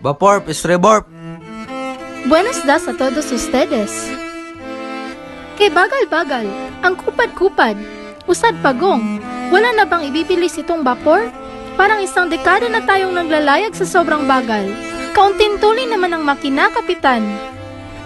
Vaporp, Estreborp. Buenos das a todos ustedes. Kay bagal-bagal, ang kupad-kupad, usad pagong, wala na bang ibibilis itong vapor? Parang isang dekada na tayong naglalayag sa sobrang bagal. Kaunting-tuloy naman ang makina, Kapitan.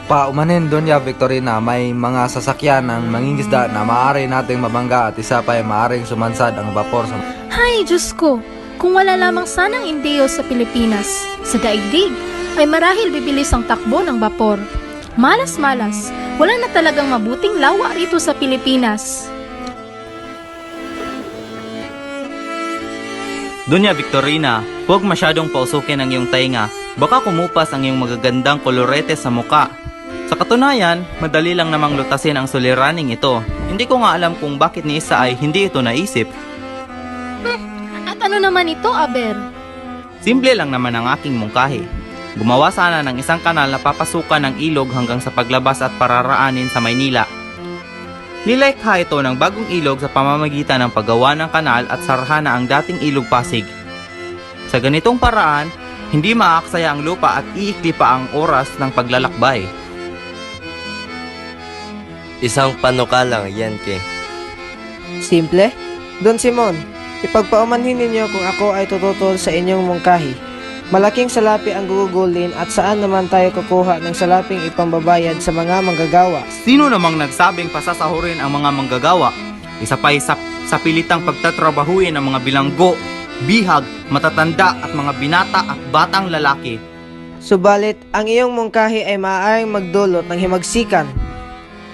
Paumanin, Doña Victorina, may mga sasakyan ng mangingisda na maaari nating mabangga at isa pa ay maaaring sumansad ang vapor sa... Hay, Diyos ko, kung wala lamang sanang Indeo sa Pilipinas, sa daigdig, ay marahil bibilis ang takbo ng vapor. Malas-malas, wala na talagang mabuting lawa rito sa Pilipinas. Doña Victorina, huwag masyadong pausukin ang iyong tainga. Baka kumupas ang iyong magagandang kolorete sa muka. Sa katunayan, madali lang namang lutasin ang suliraning ito. Hindi ko nga alam kung bakit ni Isa ay hindi ito naisip. At ano naman ito, Aber? Simple lang naman ang aking mungkahi. Gumawa sana ng isang kanal na papasukan ng ilog hanggang sa paglabas at pararaanin sa Maynila. Nilikha ito ng bagong ilog sa pamamagitan ng paggawa ng kanal at sarhana ang dating ilog Pasig. Sa ganitong paraan, hindi maaaksaya ang lupa at iikli pa ang oras ng paglalakbay. Isang panukalang yan, Ke. Simple? Don Simon, ipagpaumanhin ninyo kung ako ay tututol sa inyong mungkahi. Malaking salapi ang gugugulin at saan naman tayo kukuha ng salaping ipambabayad sa mga manggagawa? Sino namang nagsabing pasasahurin ang mga manggagawa? Isa pa sa pilitang pagtatrabahuin ang mga bilanggo, bihag, matatanda at mga binata at batang lalaki. Subalit, ang iyong mungkahi ay maaaring magdulot ng himagsikan.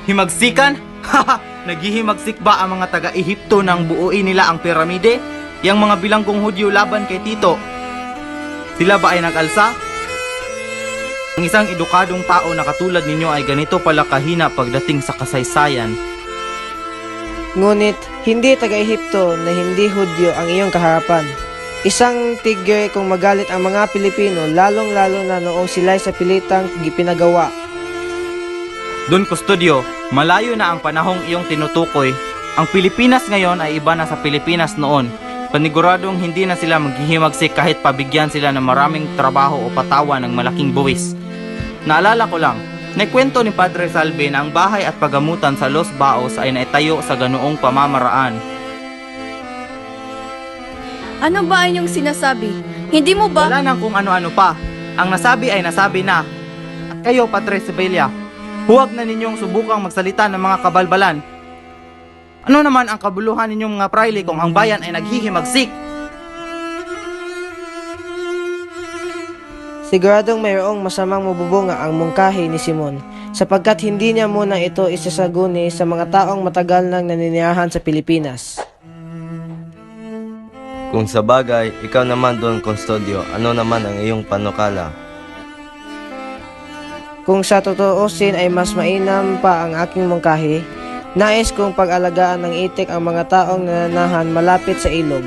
Himagsikan? Haha! Naghihimagsik ba ang mga taga-Ehipto nang buuin nila ang piramide? Yang mga bilanggong Hudyo laban kay Tito, sila ba ay nag-alsa? Ang isang edukadong tao na katulad ninyo ay ganito pala kahina pagdating sa kasaysayan. Ngunit, hindi taga-Ehipto na hindi Hudyo ang iyong kaharapan. Isang tigre kung magalit ang mga Pilipino, lalong-lalo na noong sila'y sa pilitang gipinagawa. Don Custodio, malayo na ang panahong iyong tinutukoy. Ang Pilipinas ngayon ay iba na sa Pilipinas noon. Paniguradong hindi na sila maghihimagsik kahit pabigyan sila ng maraming trabaho o patawan ng malaking buwis. Naalala ko lang, naikwento ni Padre Salve na ang bahay at pagamutan sa Los Baos ay naitayo sa ganoong pamamaraan. Ano ba ang iyong sinasabi? Hindi mo ba? Wala nang kung ano-ano pa. Ang nasabi ay nasabi na. At kayo, Padre Sibelia, huwag na ninyong subukang magsalita ng mga kabalbalan. Ano naman ang kabuluhan ninyong mga praile kung ang bayan ay naghihimagsik? Siguradong mayroong masamang mabubunga ang mungkahi ni Simon, sapagkat hindi niya muna ito isasaguni sa mga taong matagal nang naninirahan sa Pilipinas. Kung sa bagay, ikaw naman, Don Custodio, ano naman ang iyong panukala? Kung sa tutuusin ay mas mainam pa ang aking mungkahi, nais kong pag-alagaan ng itik ang mga taong nananahan malapit sa ilog.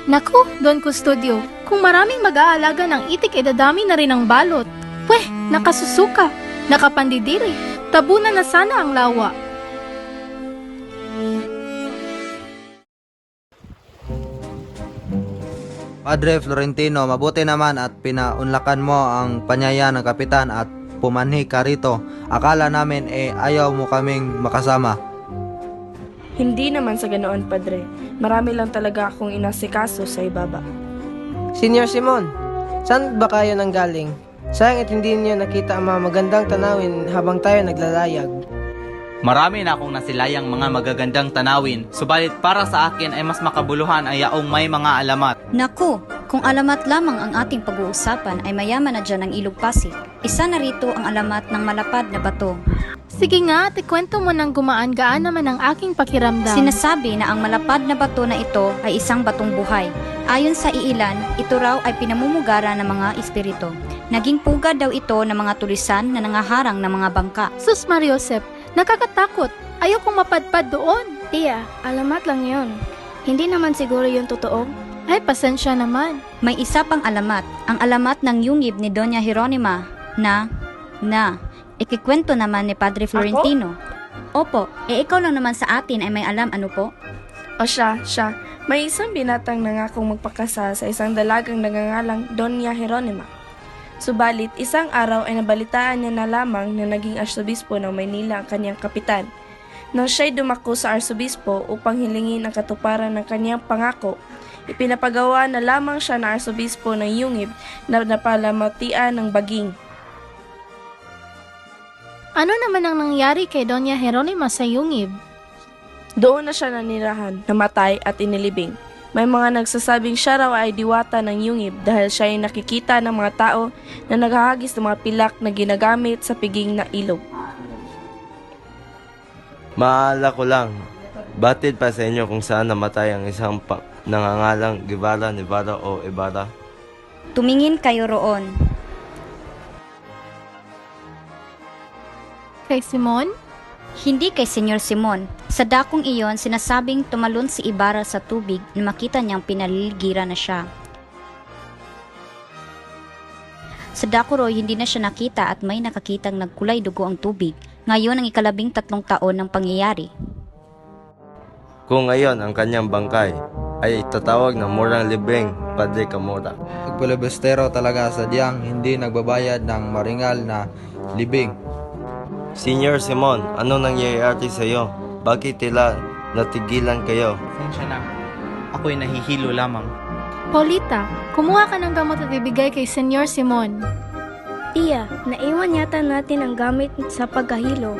Naku, Don Custodio, kung maraming mag-aalaga ng itik, dadami na rin ang balot. Pweh, nakasusuka, nakapandidiri, tabunan na sana ang lawa. Padre Florentino, mabuti naman at pinaunlakan mo ang panyaya ng kapitan at pumanhi ka rito. Akala namin ayaw mo kaming makasama. Hindi naman sa ganoon, Padre. Marami lang talaga akong inasikaso sa ibaba. Senior Simon, saan ba kayo nanggaling? Sayang at hindi niyo nakita ang mga magandang tanawin habang tayo naglalayag. Marami na akong nasilayang mga magagandang tanawin, subalit para sa akin ay mas makabuluhan ay yaong may mga alamat. Naku, kung alamat lamang ang ating pag-uusapan ay mayaman na dyan ang Ilog Pasig. Isa na rito ang alamat ng malapad na bato. Sige nga, ikwento mo nang gumaan-gaan naman ang aking pakiramdam. Sinasabi na ang malapad na bato na ito ay isang batong buhay. Ayon sa iilan, ito raw ay pinamumugara ng mga espiritu. Naging pugad daw ito ng mga tulisan na nangaharang ng mga bangka. Sus Mariosep, nakakatakot. Ayaw kong mapadpad doon. Tia, alamat lang yon. Hindi naman siguro yung totoo. Ay, pasensya naman. May isa pang alamat, ang alamat ng yungib ni Doña Jeronima na ikikwento naman ni Padre Florentino. Opo, ikaw lang naman sa atin ay may alam, ano po? O siya. May isang binatang nangakong magpakasal sa isang dalagang nagangalang Doña Jeronima. Subalit, isang araw ay nabalitaan niya na lamang na naging arsobispo ng Maynila ang kanyang kapitan. Nang siya'y dumako sa arsobispo upang hilingin ang katuparan ng kanyang pangako, ipinapagawa na lamang siya na arsobispo ng Yungib na napalamatian ng baging. Ano naman ang nangyari kay Doña Jeronima sa Yungib? Doon na siya nanirahan, namatay at inilibing. May mga nagsasabing siya raw ay diwata ng Yungib dahil siya ay nakikita ng mga tao na naghahagis ng mga pilak na ginagamit sa piging na ilog. Maala ko lang, batid pa sa inyo kung saan namatay ang isang nangangalang Guevara, Nevada o Ibarra? Tumingin kayo roon. Kay Simon? Hindi kay Senyor Simon. Sa dakong iyon, sinasabing tumalon si Ibarra sa tubig na makita niyang pinaliligiran na siya. Sa dako ro'y hindi na siya nakita at may nakakitang nagkulay dugo ang tubig. Ngayon ang 13 taon ng pangyayari. Kung ngayon ang kanyang bangkay ay itatawag ng murang libreng Padre Camora. Nagpalibestero talaga sa diyang hindi nagbabayad ng maringal na libing. Senior Simon, ano nangyayari sa iyo? Bakit tila natigilan kayo? Sensya na. Ako'y nahihilo lamang. Paulita, kumuha ka ng gamot at ibigay kay Senyor Simon. Tiya, naiwan yata natin ang gamit sa paghahilo.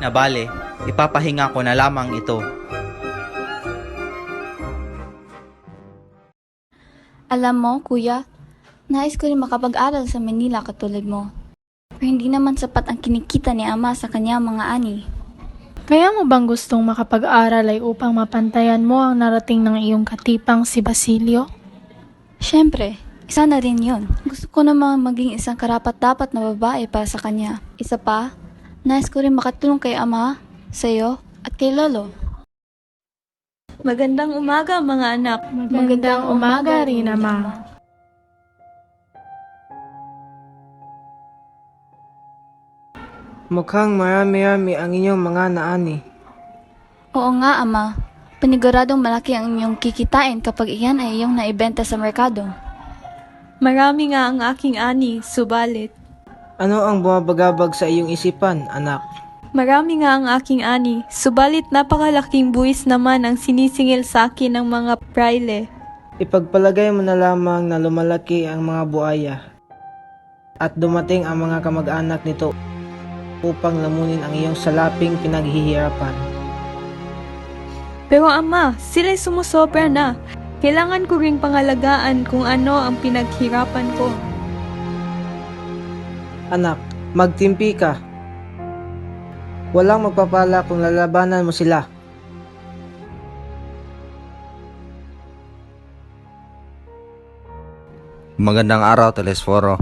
Nabale, ipapahinga ko na lamang ito. Alam mo, kuya, nais ko rin makapag-aral sa Manila katulad mo. Pero hindi naman sapat ang kinikita ni ama sa kanya mga ani. Kaya mo bang gustong makapag-aral ay upang mapantayan mo ang narating ng iyong katipang si Basilio? Siyempre, isa na rin yun. Gusto ko naman maging isang karapat-dapat na babae para sa kanya. Isa pa, nais ko rin makatulong kay ama, sa'yo, at kay lolo. Magandang umaga mga anak. Magandang umaga rin, Ama. Mukhang marami-rami ang inyong mga naani. Oo nga, ama. Paniguradong malaki ang inyong kikitain kapag iyan ay iyong naibenta sa merkado. Marami nga ang aking ani, subalit. Ano ang bumabagabag sa iyong isipan, anak? Marami nga ang aking ani, subalit napakalaking buwis naman ang sinisingil sa akin ng mga praile. Ipagpalagay mo na lamang na lumalaki ang mga buaya at dumating ang mga kamag-anak nito upang lamunin ang iyong salaping pinaghihirapan. Pero ama, sila'y sumusobra na. Kailangan ko ring pangalagaan kung ano ang pinaghirapan ko. Anak, magtimpi ka. Walang magpapala kung lalabanan mo sila. Magandang araw, Telesforo.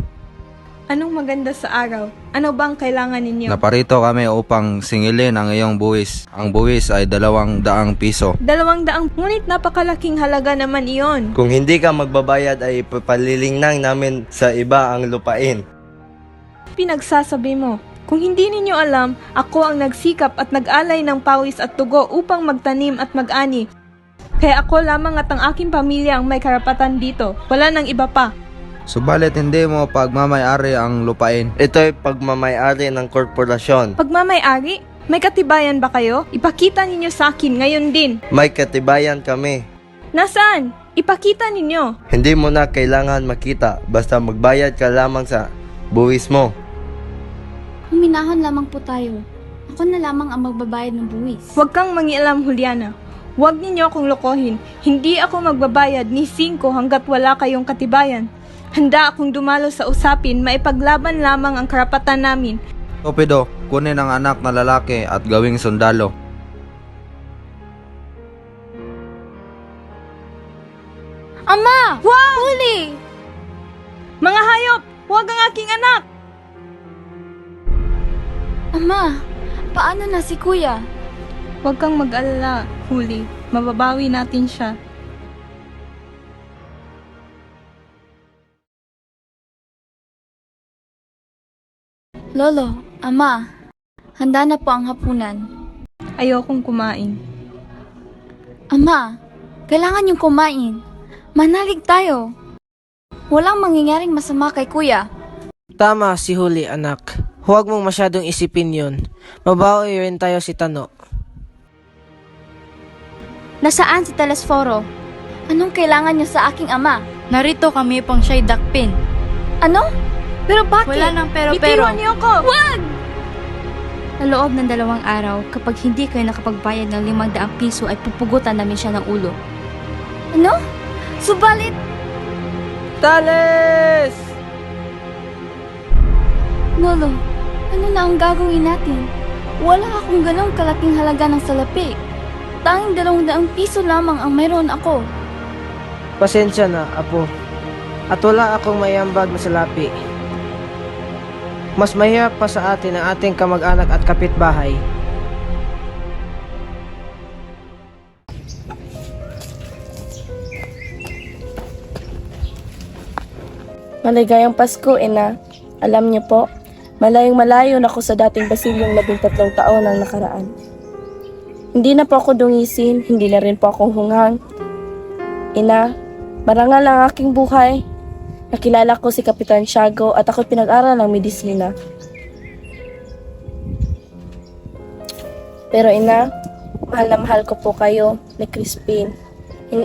Anong maganda sa araw? Ano bang kailangan ninyo? Naparito kami upang singilin ang iyong buwis. Ang buwis ay 200 piso. 200, ngunit napakalaking halaga naman iyon. Kung hindi ka magbabayad ay ipapalilingnang namin sa iba ang lupain. Pinagsasabi mo, kung hindi ninyo alam, ako ang nagsikap at nag-alay ng pawis at dugo upang magtanim at mag-ani. Kaya ako lamang at ang aking pamilya ang may karapatan dito. Wala nang iba pa. Subalit hindi mo pagmamayari ang lupain. Ito'y pagmamayari ng korporasyon. Pagmamay-ari? May katibayan ba kayo? Ipakita ninyo sa akin ngayon din. May katibayan kami. Nasaan? Ipakita ninyo. Hindi mo na kailangan makita, basta magbayad ka lamang sa buwis mo. Huminahon lamang po tayo. Ako na lamang ang magbabayad ng buwis. Huwag kang mangialam, Juliana. Huwag ninyo akong lokohin. Hindi ako magbabayad ni 5 hanggat wala kayong katibayan. Handa akong dumalo sa usapin, maipaglaban lamang ang karapatan namin. Topido, kunin ang anak na lalaki at gawing sundalo. Ama! Wow! Huli! Mga hayop! Huwag ang aking anak! Ama, paano na si kuya? Huwag kang mag-alala, Huli. Mababawi natin siya. Lolo, ama, handa na po ang hapunan. Ayokong kumain. Ama, kailangan niyong kumain. Manalig tayo. Walang mangyayaring masama kay kuya. Tama si Huli, anak. Huwag mong masyadong isipin yun. Mabawi rin tayo si Tano. Nasaan si Telesforo? Anong kailangan niya sa aking ama? Narito kami upang siya'y dakpin. Ano? Pero bakit? Wala nang pero. Bitiwan niyo ako! Sa loob ng 2 araw, kapag hindi kayo nakapagbayad ng 500 piso ay pupugutan namin siya ng ulo. Ano? Subalit, Tales! Lolo, ano na ang gagawin natin? Wala akong ganong kalaking halaga ng salapi. Tanging 200 piso lamang ang mayroon ako. Pasensya na, apo. At wala akong mayambag na salapi. Mas mahirap pa sa atin ang ating kamag-anak at kapitbahay. Maligayang Pasko, Ina. Alam niyo po, malayong-malayo na ako sa dating Basilyong 13 taon ang nakaraan. Hindi na po ako dungisin, hindi na rin po akong hunghang. Ina, marangal ang aking buhay. Nakilala ko si Kapitan Tiago at ako pinag-aral ng medisina. Pero Ina, mahal na mahal ko po kayo ni Crispin.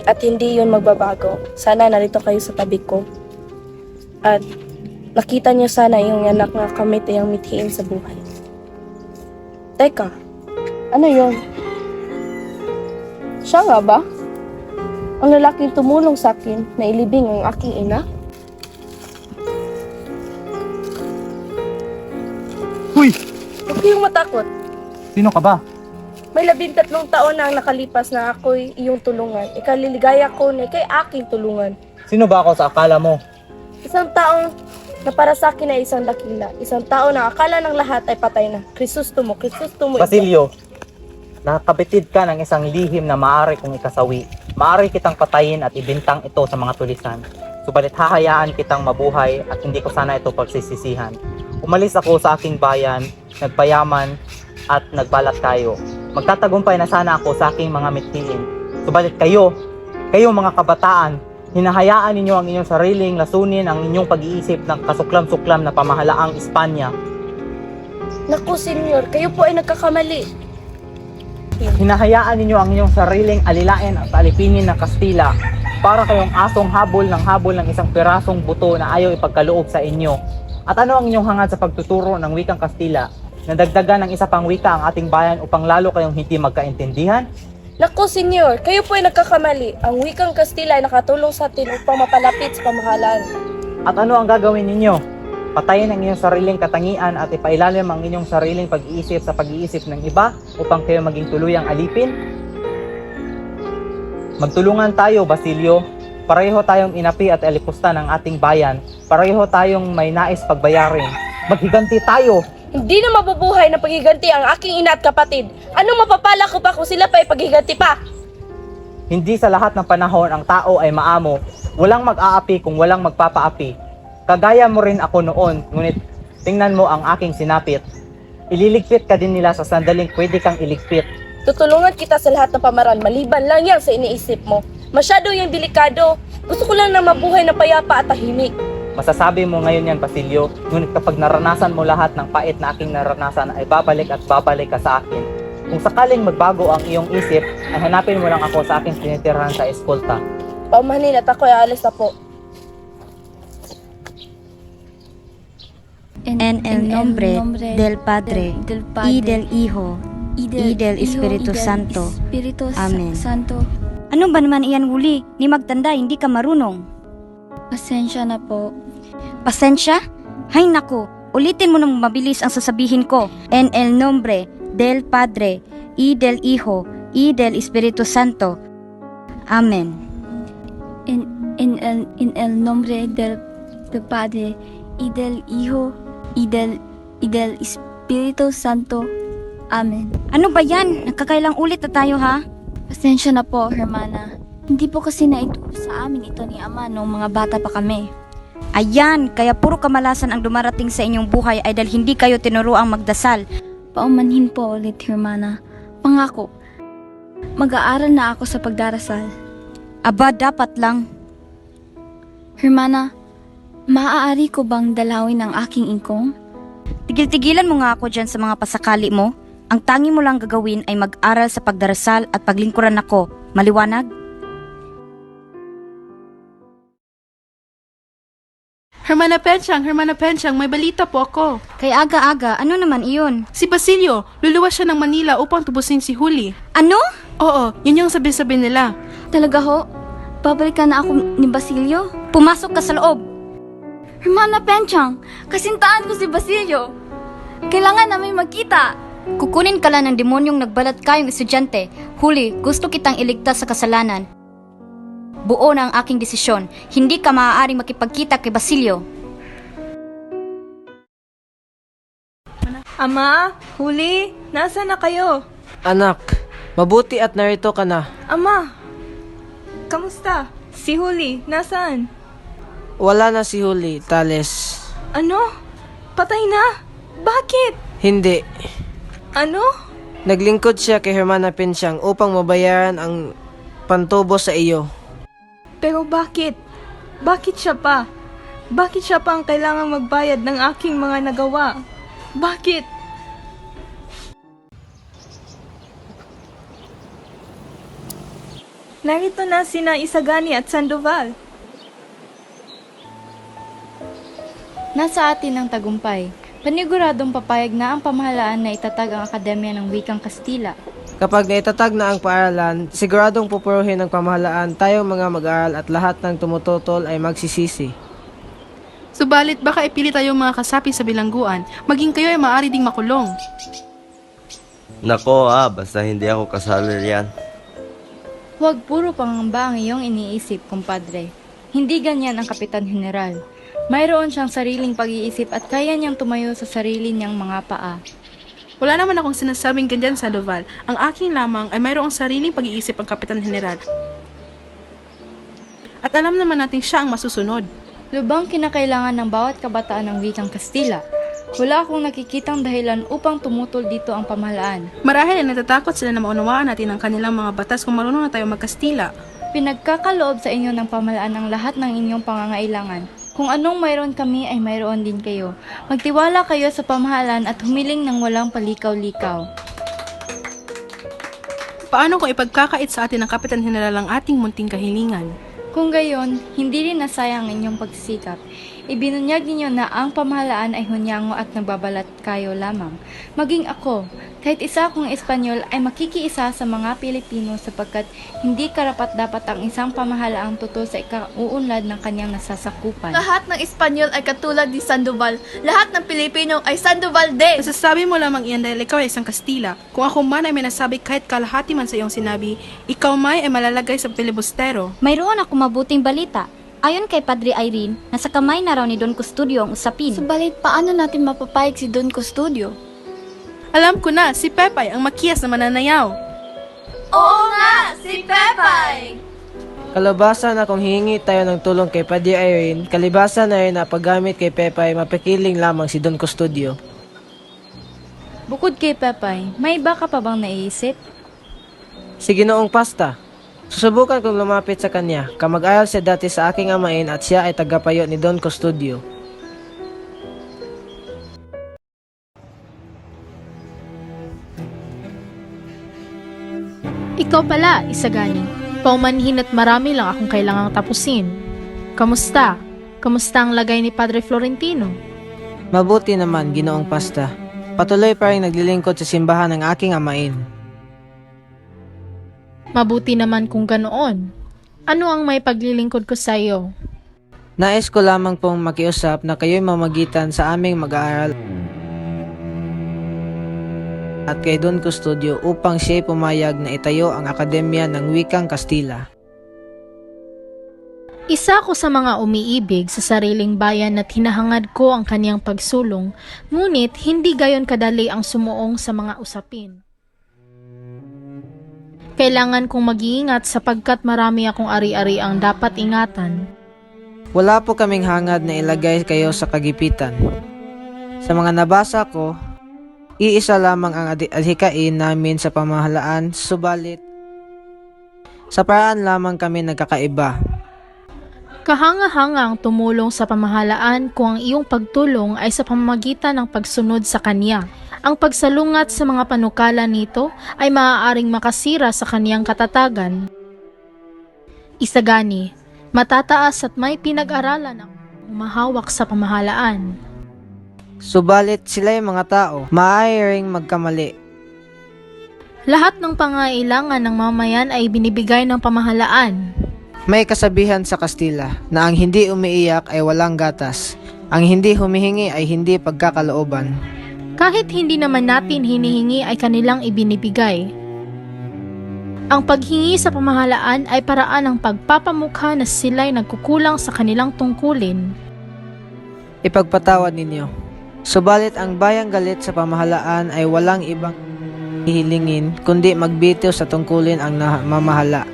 At hindi yun magbabago. Sana narito kayo sa tabi ko. At nakita niyo sana yung anak na kami tayong mithiin sa buhay. Teka, ano yun? Siya nga ba? Ang lalaking tumulong sa akin na ilibing ang aking ina? Huy! Huwag kayong matakot. Sino ka ba? May 13 taon na ang nakalipas na ako'y iyong tulungan. Ikaliligaya ko na ikay aking tulungan. Sino ba ako sa akala mo? Isang taong na para sa akin ay isang dakila. Isang tao na akala ng lahat ay patay na. Krisostomo. Basilio, nakakapitid ka ng isang lihim na maaari kong ikasawi. Maaari kitang patayin at ibintang ito sa mga tulisan. Subalit hahayaan kitang mabuhay at hindi ko sana ito pagsisisihan. Umalis ako sa aking bayan, nagpayaman at nagbalat tayo. Magtatagumpay na sana ako sa aking mga mithiin. Subalit kayo mga kabataan, hinahayaan ninyo ang inyong sariling lasunin ang inyong pag-iisip ng kasuklam-suklam na pamahalaang Espanya. Naku, senyor, kayo po ay nagkakamali. Hinahayaan ninyo ang inyong sariling alilain at alipinin ng Kastila para kayong asong habol ng isang pirasong buto na ayaw ipagkaloob sa inyo. At ano ang inyong hangad sa pagtuturo ng wikang Kastila? Nadagdagan ng isa pang wika ang ating bayan upang lalo kayong hindi magkaintindihan? Naku, senyor, kayo po ay nagkakamali. Ang wikang Kastila ay nakatulong sa atin upang mapalapit sa pamahalaan. At ano ang gagawin ninyo? Patayin ang inyong sariling katangian at ipailalim ang inyong sariling pag-iisip sa pag-iisip ng iba upang kayo maging tuluyang alipin? Magtulungan tayo, Basilio. Pareho tayong inapi at alipusta ng ating bayan. Pareho tayong may nais pagbayarin. Maghiganti tayo! Hindi na mabubuhay na paghiganti ang aking ina at kapatid. Anong mapapala ko pa kung sila pa ay paghiganti pa? Hindi sa lahat ng panahon ang tao ay maamo. Walang mag-aapi kung walang magpapaapi. Kagaya mo rin ako noon, ngunit tingnan mo ang aking sinapit. Ililigpit ka din nila sa sandaling pwede kang iligpit. Tutulungan kita sa lahat ng pamaran, maliban lang yan sa iniisip mo. Masyado yung delikado. Gusto ko lang na mabuhay na payapa at tahimik. Masasabi mo ngayon yan, Basilio, ngunit kapag naranasan mo lahat ng pait na aking naranasan ay babalik at babalik ka sa akin. Kung sakaling magbago ang iyong isip, ay hanapin mo lang ako sa aking tinitirahan sa eskolta. Paumanin at ako ay alis na po. En el nombre del Padre, y del Hijo, y del Espiritu Santo. Amen. Santo. Ano ba naman iyan, Huli? Ni magtanda, hindi ka marunong. Pasensya na po. Pasensya? Hay naku, ulitin mo nang mabilis ang sasabihin ko. En el nombre del Padre, y del Hijo, y del Espiritu Santo. Amen. En el nombre del Padre, y del Hijo, y del Espiritu Santo. Amen. Ano ba yan? Nagkakailang ulit na tayo, ha? Pasensya na po, Hermana. Hindi po kasi naituro sa amin ito ni Ama noong mga bata pa kami. Ayan, kaya puro kamalasan ang dumarating sa inyong buhay ay dahil hindi kayo tinuruang magdasal. Paumanhin po ulit, Hermana. Pangako, mag-aaral na ako sa pagdarasal. Aba, dapat lang. Hermana, Maaari ko bang dalawin ang aking ingkong? Tigil-tigilan mo nga ako dyan sa mga pasakali mo. Ang tangi mo lang gagawin ay mag-aral sa pagdarasal at paglingkuran ako. Maliwanag? Hermana Pensyang, may balita po ako. Kay aga-aga, ano naman iyon? Si Basilio, luluwas siya ng Manila upang tubusin si Huli. Ano? Oo, yun yung sabi-sabi nila. Talaga ho? Babalikan na ako ni Basilio? Pumasok ka sa loob. Hermana Penchang, kasintaan ko si Basilio. Kailangan namin magkita. Kukunin ka lang ng demonyong nagbalat kayong estudyante. Huli, gusto kitang iligtas sa kasalanan. Buo na ang aking desisyon. Hindi ka maaaring makipagkita kay Basilio. Ama, Huli, nasa na kayo? Anak, mabuti at narito ka na. Ama, kamusta? Si Huli, nasaan? Wala na si Huli, Tales. Ano? Patay na? Bakit? Hindi. Ano? Naglingkod siya kay Hermana Pensyang upang mabayaran ang pantubo sa iyo. Pero bakit? Bakit siya pa? Bakit siya pa ang kailangang magbayad ng aking mga nagawa? Bakit? Narito na sina Isagani at Sandoval. Nasa atin ang tagumpay. Paniguradong papayag na ang pamahalaan na itatag ang Akademya ng Wikang Kastila. Kapag naitatag na ang paaralan, siguradong pupuruhin ng pamahalaan tayong mga mag-aaral at lahat ng tumututol ay magsisisi. Subalit baka ipili tayong mga kasapi sa bilangguan, maging kayo ay maaari ding makulong. Nako basta hindi ako kasali riyan. Huwag puro pangamba ang iyong iniisip, kumpadre. Hindi ganyan ang Kapitan General. Mayroon siyang sariling pag-iisip at kaya niyang tumayo sa sarili niyang mga paa. Wala naman akong sinasabing ganyan sa Loval. Ang akin lamang ay mayroong sariling pag-iisip ang Kapitan General. At alam naman natin siya ang masusunod. Lubang kinakailangan ng bawat kabataan ng Wikang Kastila. Wala akong nakikitang dahilan upang tumutol dito ang pamahalaan. Marahil ay natatakot sila na maunawaan natin ang kanilang mga batas kung marunong na tayo magkastila. Pinagkakaloob sa inyo ng pamahalaan ang lahat ng inyong pangangailangan. Kung anong mayroon kami ay mayroon din kayo. Magtiwala kayo sa pamahalaan at humiling ng walang palikaw-likaw. Paano kung ipagkakait sa atin ng Kapitan General ang ating munting kahilingan? Kung gayon, hindi rin nasayang ang inyong pagsisikap. Ibinunyag ninyo na ang pamahalaan ay hunyango at nagbabalat kayo lamang. Maging ako, kahit isa akong Espanyol ay makikiisa sa mga Pilipino sapagkat hindi karapat-dapat ang isang pamahalaang tutol sa ikauunlad ng kanyang nasasakupan. Lahat ng Espanyol ay katulad ni Sandoval. Lahat ng Pilipino ay Sandoval din. Nasasabi mo lamang iyan dahil ikaw ay isang Kastila. Kung ako man ay may nasabi kahit kalahati man sa iyong sinabi, ikaw may ay malalagay sa pilibustero. Mayroon ako mabuting balita. Ayon kay Padre Irene, nasa kamay na raw ni Don Custodio ang usapin. Subalit, paano natin mapapayag si Don Custodio? Alam ko na, si Pepay ang makiyas na mananayaw. Oo nga, si Pepay! Kalabasan na kung hihingi tayo ng tulong kay Padre Irene, kalibasan na rin na paggamit kay Pepay, mapikiling lamang si Don Custodio. Bukod kay Pepay, may iba ka pa bang naiisip? Si Ginoong Pasta. Susubukan kong lumapit sa kanya, kamag-aral siya dati sa aking amain at siya ay tagapayo ni Don Custodio. Ikaw pala, Isagani. Paumanhin at marami lang akong kailangang tapusin. Kamusta? Kamusta ang lagay ni Padre Florentino? Mabuti naman, Ginoong Pasta. Patuloy pa rin naglilingkod sa simbahan ng aking amain. Mabuti naman kung ganoon. Ano ang may paglilingkod ko sa iyo? Nais ko lamang pong makiusap na kayo'y mamagitan sa aming mag-aaral at kay Don Custodio upang siya'y pumayag na itayo ang Akademya ng Wikang Kastila. Isa ko sa mga umiibig sa sariling bayan at hinahangad ko ang kaniyang pagsulong, ngunit hindi gayon kadali ang sumuong sa mga usapin. Kailangan kong mag-iingat sapagkat marami akong ari-ari ang dapat ingatan. Wala po kaming hangad na ilagay kayo sa kagipitan. Sa mga nabasa ko, iisa lamang ang adhikain namin sa pamahalaan, subalit sa paraan lamang kami nagkakaiba. Kahanga-hangang tumulong sa pamahalaan kung ang iyong pagtulong ay sa pamamagitan ng pagsunod sa kanya. Ang pagsalungat sa mga panukala nito ay maaaring makasira sa kaniyang katatagan. Isagani, matataas at may pinag-aralan ang umahawak sa pamahalaan. Subalit sila'y mga tao, maaaring magkamali. Lahat ng pangailangan ng mamayan ay binibigay ng pamahalaan. May kasabihan sa Kastila na ang hindi umiiyak ay walang gatas. Ang hindi humihingi ay hindi pagkakalooban. Kahit hindi naman natin hinihingi ay kanilang ibinibigay. Ang paghingi sa pamahalaan ay paraan ng pagpapamukha na sila'y nagkukulang sa kanilang tungkulin. Ipagpatawad ninyo. Subalit ang bayang galit sa pamahalaan ay walang ibang hihilingin kundi magbitiw sa tungkulin ang mamahala.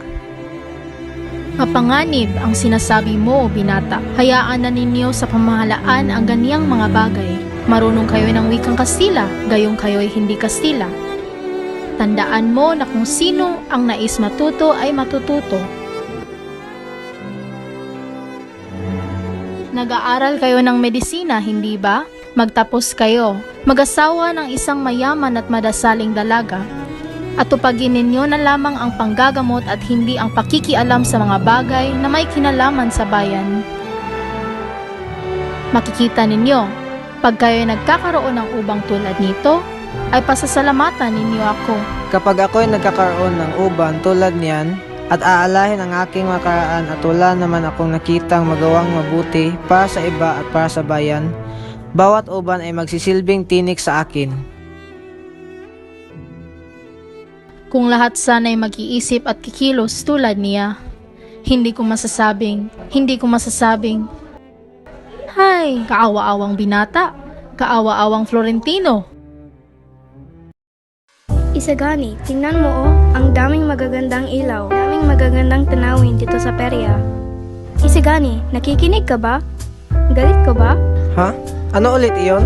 Mapanganib ang sinasabi mo, binata. Hayaan na ninyo sa pamahalaan ang ganiyang mga bagay. Marunong kayo ng wikang Kastila, gayong kayo'y hindi Kastila. Tandaan mo na kung sino ang nais matuto ay matututo. Nag-aaral kayo ng medisina, hindi ba? Magtapos kayo. Mag-asawa ng isang mayaman at madasaling dalaga. At tupagin ninyo na lamang ang panggagamot at hindi ang pakikialam sa mga bagay na may kinalaman sa bayan. Makikita ninyo, pag kayo nagkakaroon ng ubang tulad nito, ay pasasalamatan ninyo ako. Kapag ako'y nagkakaroon ng uban tulad niyan at aalahin ang aking makaraan at wala naman akong nakitang magawang mabuti para sa iba at para sa bayan, bawat uban ay magsisilbing tinik sa akin. Kung lahat sana'y mag-iisip at kikilos tulad niya, hindi ko masasabing, hay, kaawa-awang binata, kaawa-awang Florentino. Isagani, tingnan mo ang daming magagandang ilaw, daming magagandang tanawin dito sa perya. Isagani, nakikinig ka ba? Galit ka ba? Ha? Ano ulit iyon?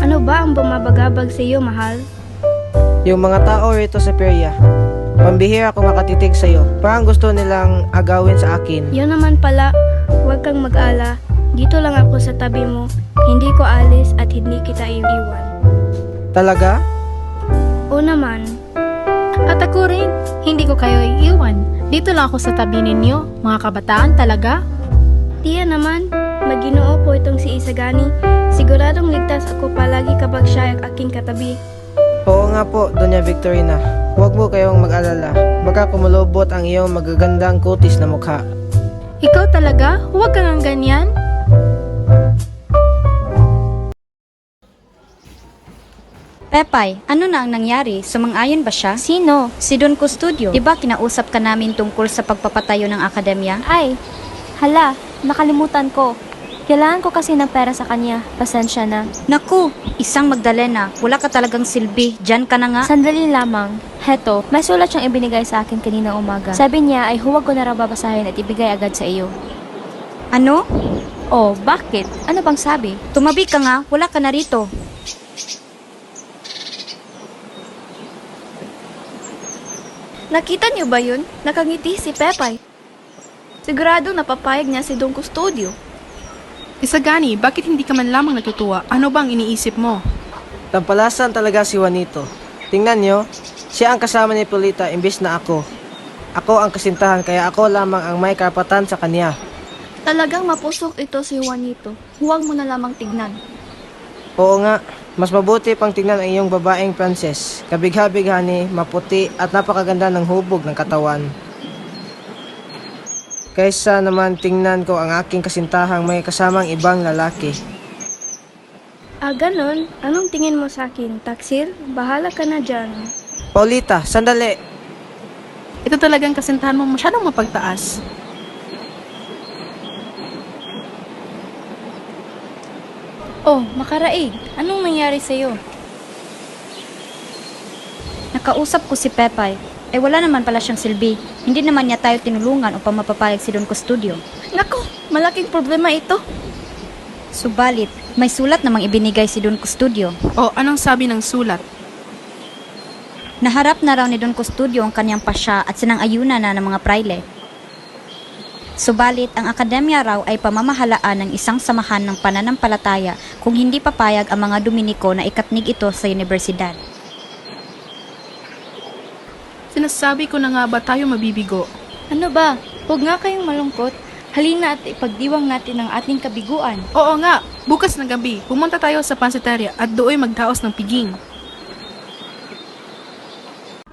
Ano ba ang bumabagabag sa iyo, mahal? Yung mga tao rito sa perya. Pambihira ko makatitig sa iyo. Parang gusto nilang agawin sa akin. Yun naman pala, huwag kang mag-ala. Dito lang ako sa tabi mo. Hindi ko alis at hindi kita iiwan. Talaga? Oo naman. At ako rin, hindi ko kayo iiwan. Dito lang ako sa tabi ninyo, mga kabataan talaga. Tiya naman, Maginoo po itong si Isagani. Siguradong ligtas ako palagi kapag siya ay aking katabi. Oo nga po, Doña Victorina. Huwag mo kayong mag-alala. Baka kumulubot ang iyong magagandang kutis na mukha. Ikaw talaga? Huwag kang ganyan. Pepay, ano na ang nangyari? Sumang-ayon ba siya? Sino? Si Don Custodio. Diba kinausap ka namin tungkol sa pagpapatayo ng akademya? Ay, hala, nakalimutan ko. Kailangan ko kasi ng pera sa kanya. Pasensya na. Naku, isang Magdalena. Wala ka talagang silbi. Diyan ka na nga. Sandali lamang. Heto, may sulat siyang ibinigay sa akin kanina umaga. Sabi niya ay huwag ko na raw babasahin at ibigay agad sa iyo. Ano? Oh, bakit? Ano bang sabi? Tumabi ka nga. Wala ka na rito. Nakita niyo ba yun? Nakangiti si Pepay. Sigurado napapayag niya si Don Custodio. Isagani, bakit hindi ka man lamang natutuwa? Ano bang iniisip mo? Tampalasan talaga si Juanito. Tingnan nyo, siya ang kasama ni Polita imbis na ako. Ako ang kasintahan kaya ako lamang ang may karapatan sa kanya. Talagang mapusok ito si Juanito. Huwag mo na lamang tignan. Oo nga, mas mabuti pang tingnan ang iyong babaeng Frances. Kabigha-bighani, maputi at napakaganda ng hubog ng katawan. Kaysa naman tingnan ko ang aking kasintahang may kasamang ibang lalaki. Ganon? Anong tingin mo sa akin? Taksil? Bahala ka na dyan. Paulita, sandali! Ito talagang kasintahan mo masyadong mapagtaas. Oh, makaraig. Anong nangyari sa'yo? Nakausap ko si Pepay. Eh wala naman pala siyang silbi. Hindi naman niya tayo tinulungan upang mapapayag si Don Custodio. Naku, malaking problema ito. Subalit, may sulat namang ibinigay si Don Custodio. O, anong sabi ng sulat? Naharap na raw ni Don Custodio ang kanyang pasya at sinang-ayunan na ng mga praile. Subalit, ang akademya raw ay pamamahalaan ng isang samahan ng pananampalataya kung hindi papayag ang mga Dominiko na ikatnig ito sa universidad. Sinasabi ko na nga ba tayo mabibigo? Ano ba? Huwag nga kayong malungkot. Halina at ipagdiwang natin ang ating kabiguan. Oo nga, bukas ng gabi, pumunta tayo sa pansiteria at dooy magdaos ng piging.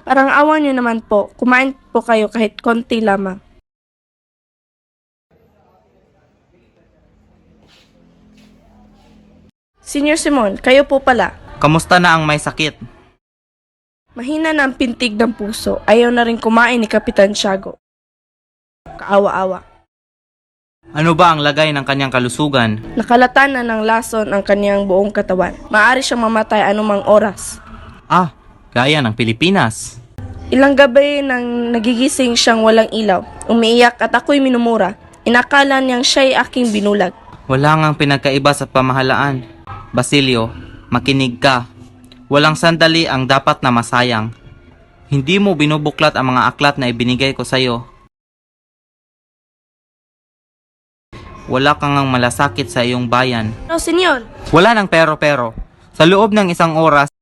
Parang awa niyo naman po, kumain po kayo kahit konti lamang. Senior Simon, kayo po pala. Kamusta na ang may sakit? Mahina na ang pintig ng puso. Ayaw na rin kumain ni Kapitan Tiago. Kaawa-awa. Ano ba ang lagay ng kanyang kalusugan? Nakalatan na ng lason ang kanyang buong katawan. Maaari siyang mamatay anumang oras. Ah, gaya ng Pilipinas. Ilang gabi nang nagigising siyang walang ilaw. Umiiyak at ako'y minumura. Inakala niyang siya'y aking binulag. Wala ngang pinagkaiba sa pamahalaan. Basilio, makinig ka. Walang sandali ang dapat na masayang. Hindi mo binubuklat ang mga aklat na ibinigay ko sa'yo. Wala kang ngang malasakit sa iyong bayan. No, senyor. Wala nang pero-pero. Sa loob ng isang oras,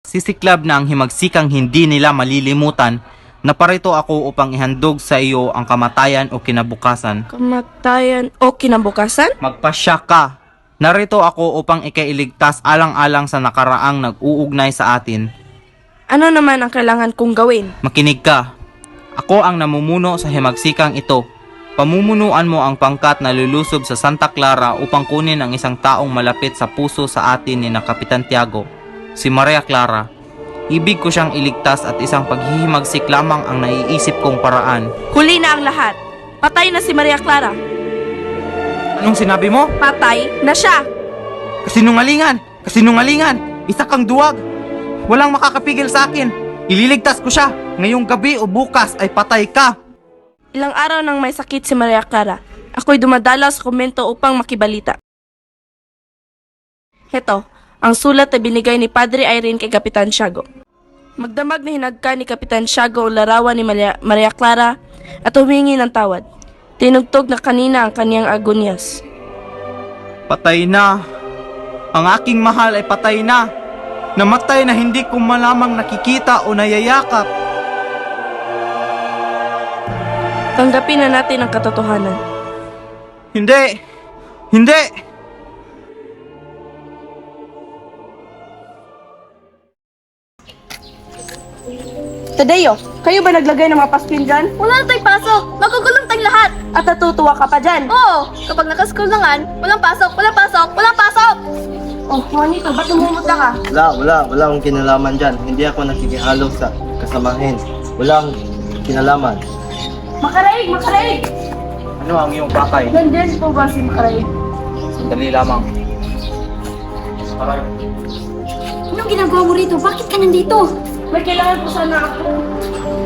sisiklab na ang himagsikang hindi nila malilimutan na parito ako upang ihandog sa iyo ang kamatayan o kinabukasan. Kamatayan o kinabukasan? Magpasya ka. Narito ako upang ikailigtas alang-alang sa nakaraang nag-uugnay sa atin. Ano naman ang kailangan kong gawin? Makinig ka. Ako ang namumuno sa himagsikang ito. Pamumunuan mo ang pangkat na lulusob sa Santa Clara upang kunin ang isang taong malapit sa puso sa atin ni na Kapitan Tiago, si Maria Clara. Ibig ko siyang iligtas at isang paghihimagsik lamang ang naiisip kong paraan. Huli na ang lahat. Patay na si Maria Clara. Anong sinabi mo? Patay na siya. Kasinungalingan! Kasinungalingan! Isa kang duwag! Walang makakapigil sa akin! Ililigtas ko siya! Ngayong gabi o bukas ay patay ka! Ilang araw nang may sakit si Maria Clara. Ako'y dumadala sa komento upang makibalita. Heto, ang sulat na binigay ni Padre Irene kay Kapitan Tiago. Magdamag na hinagka ni Kapitan Tiago ang larawan ni Maria Clara at humingi ng tawad. Tinugtog na kanina ang kaniyang agonyas. Patay na! Ang aking mahal ay patay na! Namatay na hindi ko malamang nakikita o nayayakap! Tanggapin na natin ang katotohanan. Hindi! Hindi! Tadeo, kayo ba naglagay ng mga paskin dyan? Wala na tayong pasok! Magugulong tayong lahat! At natutuwa ka pa dyan? Oo! Kapag nakaskool langan, walang pasok, walang pasok, walang pasok! Oh, Juanito, ba't lumumutla ka? Wala akong kinalaman dyan. Hindi ako nakikihalo sa kasamahin. Wala akong kinalaman. Makaraig! Makaraig! Ano ang iyong pakay? Nandiyan po ba si Makaraig? Sandali lamang. Anong ginagawa mo rito? Bakit ka nandito? May kailangan po sana ako.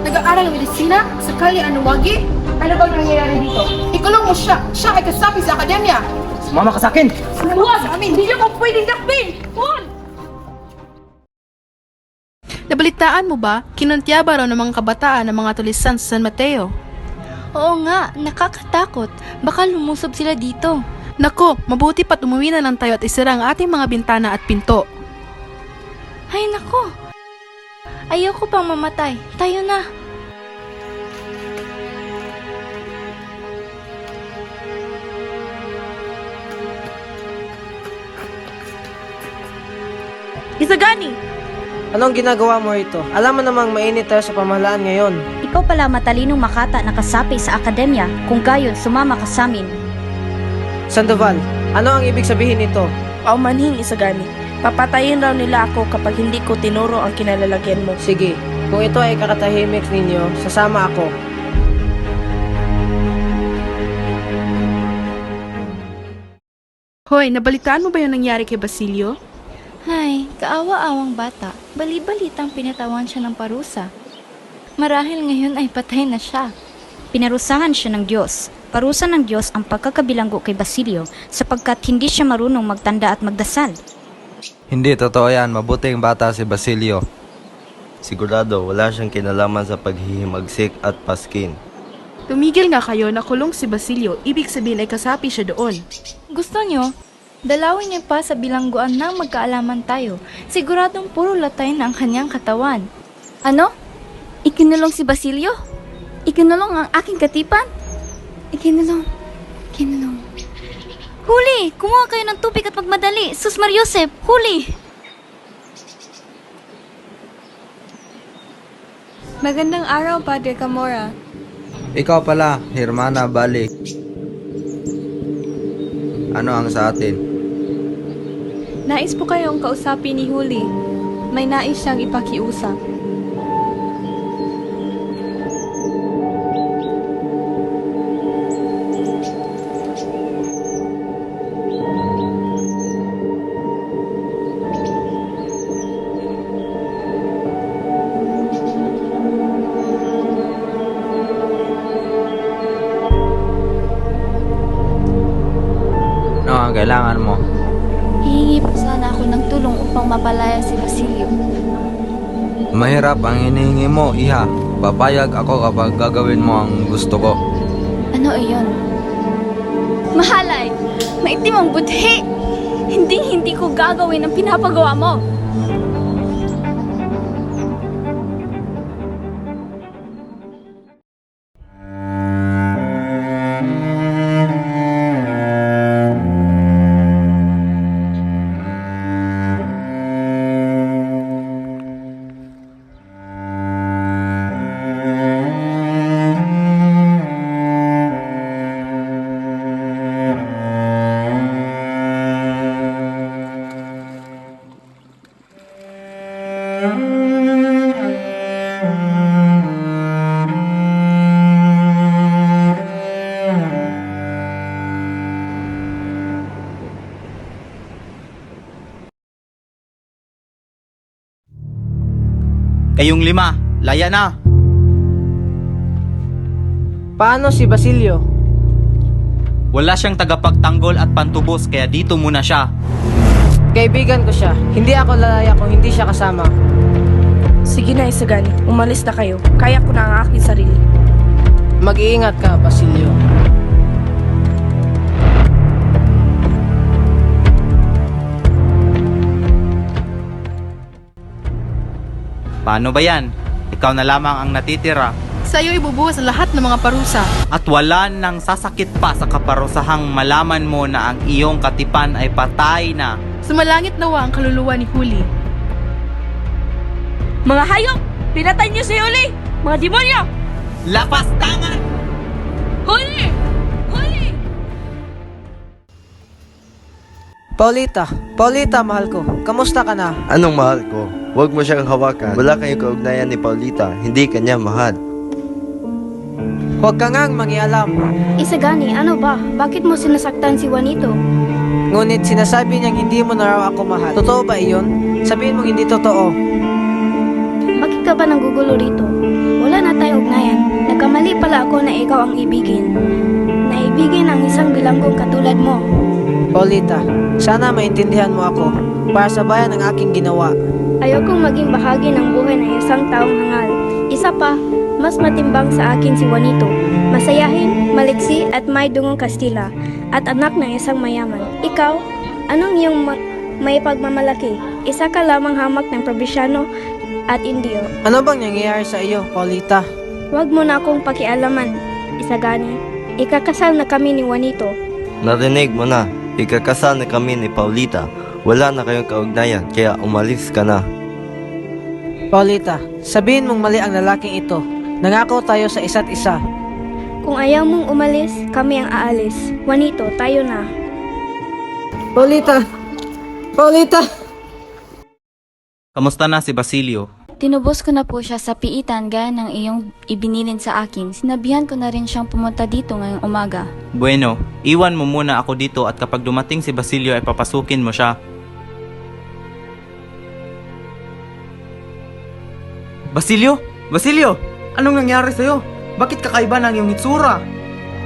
Nag-aaral ng medisina? Sakali anuwagi? Ano bang nangyayari dito? Ikulong mo siya! Siya ay kasapi sa akademya! Sumama ka sa akin! Huwag! Hindi niyo ko pwedeng dakpin! Huwag! Nabalitaan mo ba, kinuntyaba raw ng mga kabataan ng mga tulisan sa San Mateo? Oo nga, nakakatakot. Baka lumusob sila dito. Nako, mabuti pa't umuwi na lang tayo at isara ang ating mga bintana at pinto. Ay nako! Ayoko pang mamatay. Tayo na. Isagani! Anong ginagawa mo rito? Alam mo namang mainit tayo sa pamahalaan ngayon. Ikaw pala matalinong makata na kasapi sa akademya, kung gayon sumama ka sa amin. Sandoval, ano ang ibig sabihin nito? Paumanhin, Isagani. Papatayin raw nila ako kapag hindi ko tinuro ang kinalalagyan mo. Sige, kung ito ay kakatahimik ninyo, sasama ako. Hoy, nabalitaan mo ba yung nangyari kay Basilio? Hay, kaawa-awang bata. Bali-balitang pinatawan siya ng parusa. Marahil ngayon ay patay na siya. Pinarusahan siya ng Diyos. Parusa ng Diyos ang pagkakabilanggo kay Basilio sapagkat hindi siya marunong magtanda at magdasal. Hindi totoo yan, mabuting bata si Basilio. Sigurado, wala siyang kinalaman sa paghihimagsik at paskin. Tumigil nga kayo, nakulong si Basilio. Ibig sabihin ay kasapi siya doon. Gusto nyo? Dalawin niyo pa sa bilangguan nang magkaalaman tayo. Siguradong puro latay na ang kanyang katawan. Ano? Ikinulong si Basilio? Ikinulong ang aking katipan? Ikinulong. Huli! Kumuha kayo ng tubig at magmadali! Sus Mariosep, huli! Magandang araw, Padre Camora. Ikaw pala, Hermana Balik. Ano ang sa atin? Nais po kayong kausapin ni Huli. May nais siyang ipakiusap. Ano ang kailangan mo? Hihingi po sana ako ng tulong upang mapalaya si Basilio. Mahirap ang hinihingi mo, iha. Papayag ako kapag gagawin mo ang gusto ko. Ano iyon? Mahalay! Maitim ang budhi! Hindi ko gagawin ang pinapagawa mo! Kayong 5, laya na. Paano si Basilio? Wala siyang tagapagtanggol at pantubos kaya dito muna siya. Kaibigan ko siya. Hindi ako lalaya kung hindi siya kasama. Sige na, Isagani. Umalis na kayo. Kaya ko na ang aking sarili. Mag-iingat ka, Basilio. Paano ba yan? Ikaw na lamang ang natitira. Sa iyo ibubuhos ang lahat ng mga parusa. At wala nang sasakit pa sa kaparusahang malaman mo na ang iyong katipan ay patay na. Sumalangit nawa ang kaluluwa ni Huli. Mga hayop! Pinatay niyo si Huli! Mga demonyo! Lapastangan! Huli! Huli! Paulita, mahal ko. Kamusta ka na? Anong mahal ko? Huwag mo siyang hawakan. Wala kayong kaugnayan ni Paulita. Hindi kanya mahal. Huwag ka ngang mangialam. Isagani, ano ba? Bakit mo sinasaktan si Juanito? Ngunit sinasabi niyang hindi mo na raw ako mahal. Totoo ba iyon? Sabihin mong hindi totoo. Bakit ka ba nanggugulo rito? Wala na tayong ugnayan. Nagkamali pala ako na ikaw ang ibigin. Naibigin ang isang bilanggong katulad mo. Paulita, sana maintindihan mo ako. Para sa bayan ang aking ginawa. Ayokong maging bahagi ng buhay ng isang taong hangal. Isa pa, mas matimbang sa akin si Juanito. Masayahin, maliksi at may dungong Kastila at anak ng isang mayaman. Ikaw, anong iyong may pagmamalaki? Isa ka lamang hamak ng probinsyano at Indio. Ano bang nangyayari sa iyo, Paulita? Huwag mo na akong pakialaman, Isagani. Ikakasal na kami ni Juanito. Narinig mo na. Ikakasal na kami ni Paulita. Wala na kayong kaugnayan, kaya umalis ka na. Paulita, sabihin mong mali ang lalaking ito. Nangako tayo sa isa't isa. Kung ayaw mong umalis, kami ang aalis. Juanito, tayo na. Paulita! Kamusta na si Basilio? Tinubos ko na po siya sa piitan gaya ng iyong ibinilin sa akin. Sinabihan ko na rin siyang pumunta dito ngayong umaga. Bueno, iwan mo muna ako dito at kapag dumating si Basilio ay papasukin mo siya. Basilio? Basilio! Anong nangyari sa'yo? Bakit kakaiba ng iyong itsura?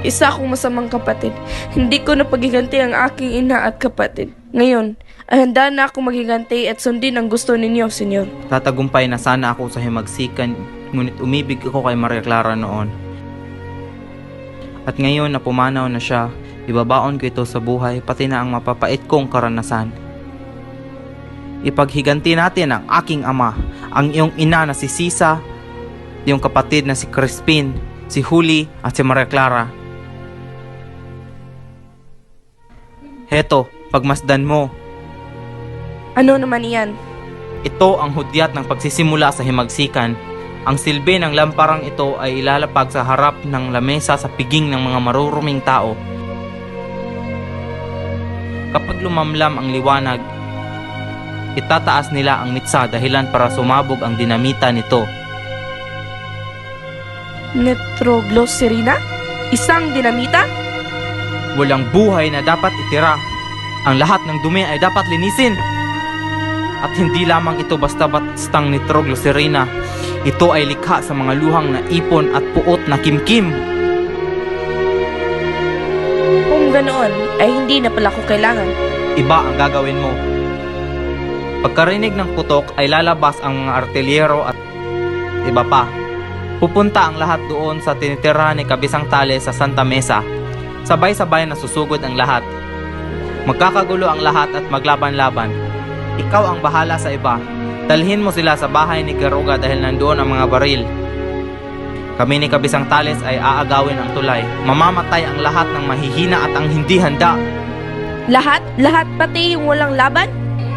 Isa akong masamang kapatid. Hindi ko na pagiganti ang aking ina at kapatid. Ngayon, ay handa na akong magiganti at sundin ang gusto ninyo, senyor. Tatagumpay na sana ako sa himagsikan, ngunit umibig ako kay Maria Clara noon. At ngayon na pumanaw na siya, ibabaon ko ito sa buhay pati na ang mapapait kong karanasan. Ipaghiganti natin ang aking ama, ang iyong ina na si Sisa, iyong kapatid na si Crispin, si Huli at si Maria Clara. Heto, pagmasdan mo. Ano naman iyan? Ito ang hudyat ng pagsisimula sa himagsikan. Ang silbi ng lamparang ito ay ilalapag sa harap ng lamesa sa piging ng mga maruruming tao. Kapag lumamlam ang liwanag, itataas nila ang mitsa dahilan para sumabog ang dinamita nito. Nitroglycerina? Isang dinamita? Walang buhay na dapat itira. Ang lahat ng dumi ay dapat linisin. At hindi lamang ito basta-bastang nitroglycerina. Ito ay likha sa mga luhang na ipon at puot na kimkim. Kung ganoon, ay hindi na pala ko kailangan. Iba ang gagawin mo. Pagkarinig ng putok ay lalabas ang mga artilyero at iba pa. Pupunta ang lahat doon sa tinitirahan ni Kabisang Tales sa Santa Mesa. Sabay-sabay na susugod ang lahat. Magkakagulo ang lahat at maglaban-laban. Ikaw ang bahala sa iba. Dalhin mo sila sa bahay ni Keruga dahil nandoon ang mga baril. Kami ni Kabisang Tales ay aagawin ang tulay. Mamamatay ang lahat ng mahihina at ang hindi handa. Lahat? Lahat pati yung walang laban?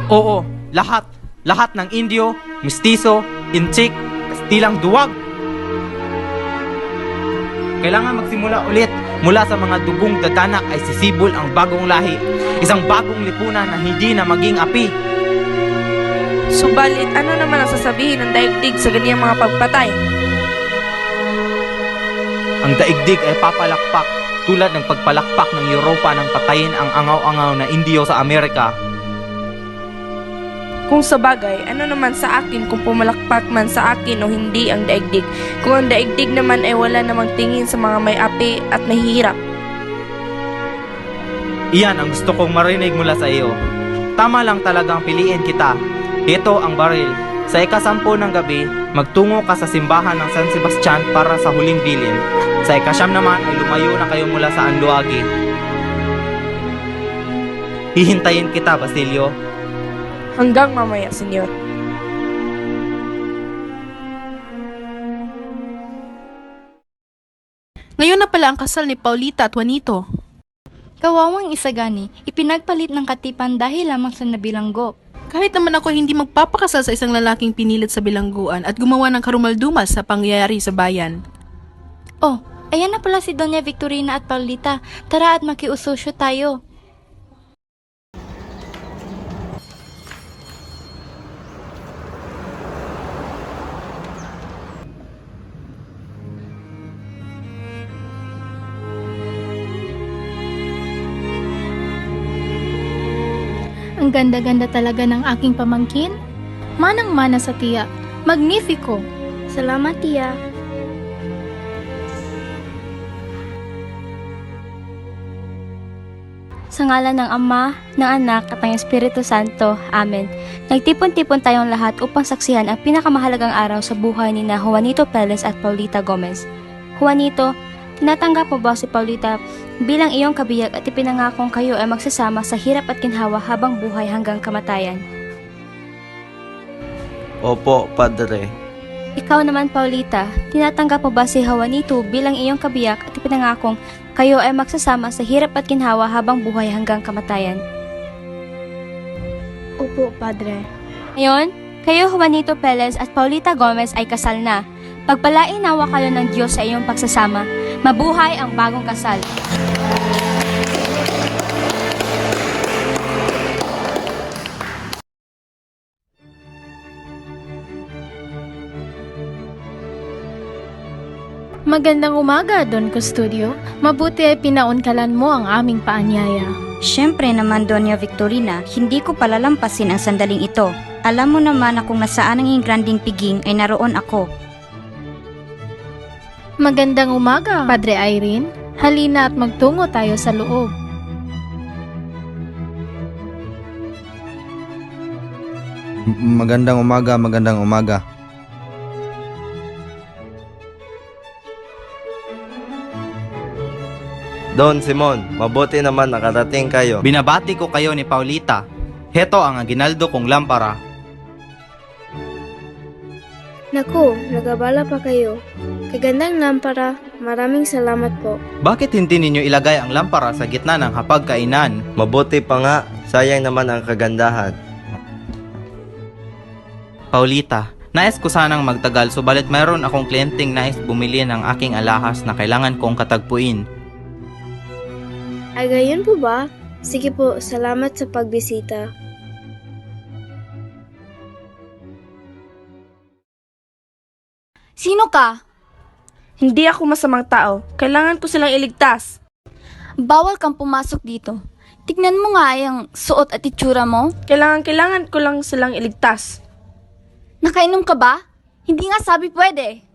Oo, lahat. Lahat ng Indio, Mistiso, Inchik, Kastilang duwag. Kailangan magsimula ulit. Mula sa mga dugong dadanak ay sisibol ang bagong lahi. Isang bagong lipunan na hindi na maging api. Subalit, ano naman ang sasabihin ng daigdig sa ganyang mga pagpatay? Ang daigdig ay papalakpak tulad ng pagpalakpak ng Europa nang patayin ang angaw-angaw na Indio sa Amerika. Kung sa bagay, ano naman sa akin kung pumalakpak man sa akin o hindi ang daigdig? Kung ang daigdig naman ay wala namang tingin sa mga may api at mahihirap. Iyan ang gusto kong marinig mula sa iyo. Tama lang talagang piliin kita. Ito ang baril. Sa ika-10 ng gabi, magtungo ka sa simbahan ng San Sebastian para sa huling bilin. Sa ika-9 naman ay lumayo na kayo mula sa Anluagi. Hihintayin kita, Basilio. Hanggang mamaya, senyor. Ngayon na pala ang kasal ni Paulita at Juanito. Kawawang Isagani, ipinagpalit ng katipan dahil lamang sa nabilanggo. Kahit naman ako hindi magpapakasal sa isang lalaking pinilit sa bilangguan at gumawa ng karumaldumal sa pangyayari sa bayan. Oh, ayan na pala si Doña Victorina at Paulita. Tara at makiusosyo tayo. Ang ganda-ganda talaga ng aking pamangkin. Manang-mana sa tiya. Magnifico! Salamat, tiya. Sa ngalan ng Ama, ng Anak at ng Espiritu Santo. Amen. Nagtipon-tipon tayong lahat upang saksihan ang pinakamahalagang araw sa buhay ni na Juanito Perez at Paulita Gomez. Juanito, tinatanggap mo ba si Paulita bilang iyong kabiyag at ipinangakong kayo ay magsasama sa hirap at ginhawa habang buhay hanggang kamatayan? Opo, Padre. Ikaw naman, Paulita, tinatanggap mo ba si Juanito bilang iyong kabiyak at ipinangakong kayo ay magsasama sa hirap at ginhawa habang buhay hanggang kamatayan? Opo, Padre. Ngayon, kayo Juanito Perez at Paulita Gomez ay kasal na. Pagpalain nawa kayo ng Diyos sa iyong pagsasama. Mabuhay ang bagong kasal. Magandang umaga, Don Custodio. Mabuti ay pinaunkalan mo ang aming paanyaya. Siyempre naman, Doña Victorina, hindi ko palalampasin ang sandaling ito. Alam mo naman na kung nasaan ang ingranding piging ay naroon ako. Magandang umaga, Padre Irene. Halina at magtungo tayo sa loob. Magandang umaga, magandang umaga. Don Simon, mabuti naman nakarating kayo. Binabati ko kayo ni Paulita. Heto ang aginaldo kong lampara. Naku, nagabala pa kayo. Kagandang lampara, maraming salamat po. Bakit hindi ninyo ilagay ang lampara sa gitna ng hapagkainan? Mabuti pa nga, sayang naman ang kagandahan. Paulita, nais ko sanang magtagal subalit mayroon akong kliyenteng nais bumili ng aking alahas na kailangan kong katagpuin. Ay gayon po ba? Sige po, salamat sa pagbisita. Sino ka? Hindi ako masamang tao. Kailangan ko silang iligtas. Bawal kang pumasok dito. Tignan mo nga yung suot at itsura mo. Kailangan ko lang silang iligtas. Nakainom ka ba? Hindi nga sabi pwede.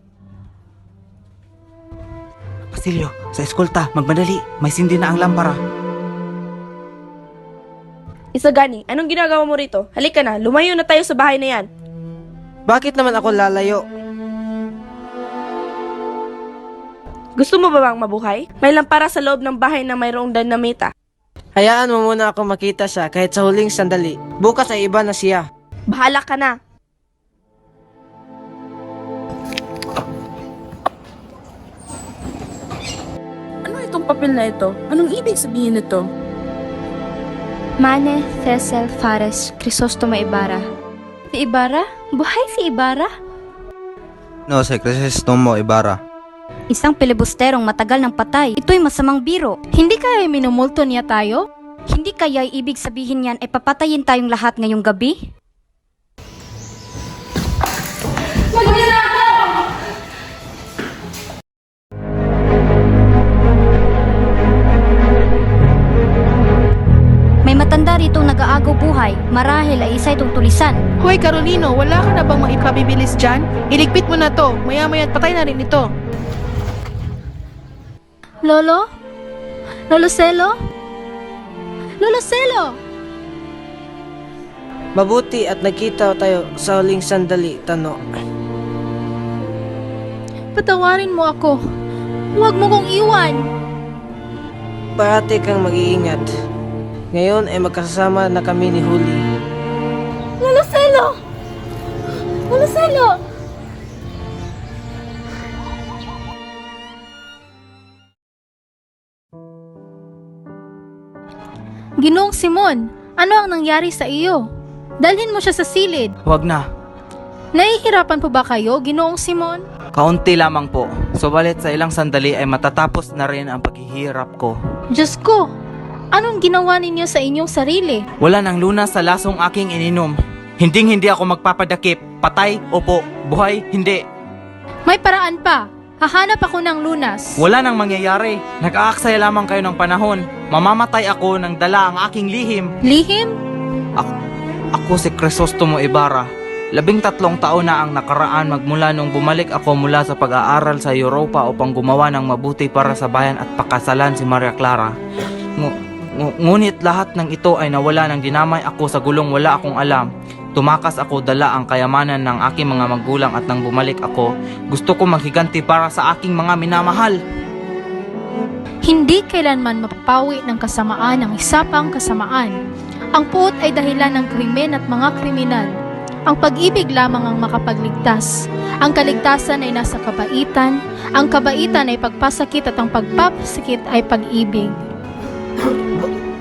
Basilio, sa eskolta, magmadali. May sindi na ang lampara. Isagani, anong ginagawa mo rito? Halika na, lumayo na tayo sa bahay na yan. Bakit naman ako lalayo? Gusto mo ba bang mabuhay? May lampara sa loob ng bahay na mayroong dinamita. Hayaan mo muna ako makita siya kahit sa huling sandali. Bukas ay iba na siya. Bahala ka na. Ano itong papel na ito? Anong ibig sabihin nito? Mane Cecil Fares Crisostomo Ibarra. Si Ibarra? Buhay si Ibarra? No, si Crisostomo Ibarra. Isang pilibusterong matagal ng patay. Ito'y masamang biro. Hindi kaya minumulto niya tayo? Hindi kaya ibig sabihin yan ay papatayin tayong lahat ngayong gabi? May matanda rito nag-aagaw buhay. Marahil ay isa itong tulisan. Hoy Carolino, wala ka na bang maipabibilis dyan? Iligpit mo na to. Maya-maya patay na rin ito. Lolo? Lolo Celo? Lolo Celo! Mabuti at nagkita tayo sa huling sandali, Tano. Patawarin mo ako. Huwag mo kong iwan. Parati kang mag-iingat. Ngayon ay magkasama na kami ni Huli. Lolo Celo! Lolo Celo! Ginoong Simon, ano ang nangyari sa iyo? Dalhin mo siya sa silid. Huwag na. Nahihirapan po ba kayo, Ginoong Simon? Kaunti lamang po. Subalit sa ilang sandali ay matatapos na rin ang paghihirap ko. Diyos ko, anong ginawa ninyo sa inyong sarili? Wala nang lunas sa lasong aking ininom. Hindi ako magpapadakip. Patay, opo. Buhay, hindi. May paraan pa. Hahanap ako ng lunas. Wala nang mangyayari. Nag-aaksaya lamang kayo ng panahon. Mamamatay ako nang dala ang aking lihim. Lihim? Ako si Crisostomo Ibarra. 13 taon na ang nakaraan magmula nung bumalik ako mula sa pag-aaral sa Europa upang gumawa ng mabuti para sa bayan at pakasalan si Maria Clara. Ngunit lahat ng ito ay nawala nang dinamay ako sa gulong wala akong alam. Tumakas ako dala ang kayamanan ng aking mga magulang at nang bumalik ako, gusto ko maghiganti para sa aking mga minamahal. Hindi kailanman mapapawi ng kasamaan ang isa pang kasamaan. Ang puot ay dahilan ng krimen at mga kriminal. Ang pag-ibig lamang ang makapagligtas. Ang kaligtasan ay nasa kabaitan. Ang kabaitan ay pagpasakit at ang pagpapasakit ay pag-ibig.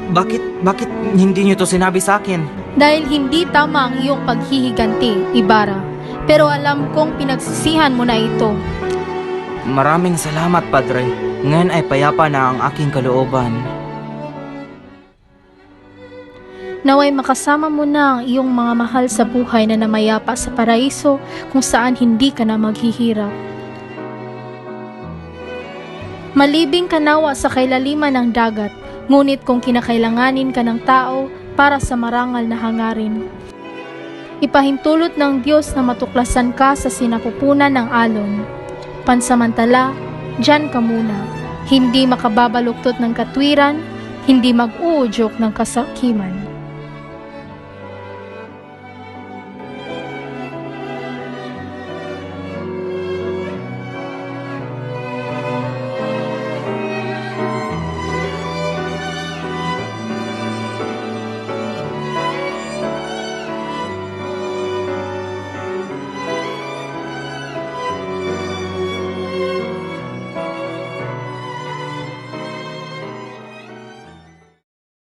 Bakit hindi niyo to sinabi sa akin? Dahil hindi tama ang iyong paghihiganti, Ibarra. Pero alam kong pinagsisihan mo na ito. Maraming salamat, Padre. Ngayon ay payapa na ang aking kalooban. Naway makasama mo na ang iyong mga mahal sa buhay na namayapa sa paraiso kung saan hindi ka na maghihirap. Malibing ka nawa sa kailaliman ng dagat, ngunit kung kinakailanganin ka ng tao para sa marangal na hangarin. Ipahintulot ng Diyos na matuklasan ka sa sinapupunan ng alon. Pansamantala, diyan ka muna. Hindi makababaluktot ng katwiran, hindi mag-uudyok ng kasakiman.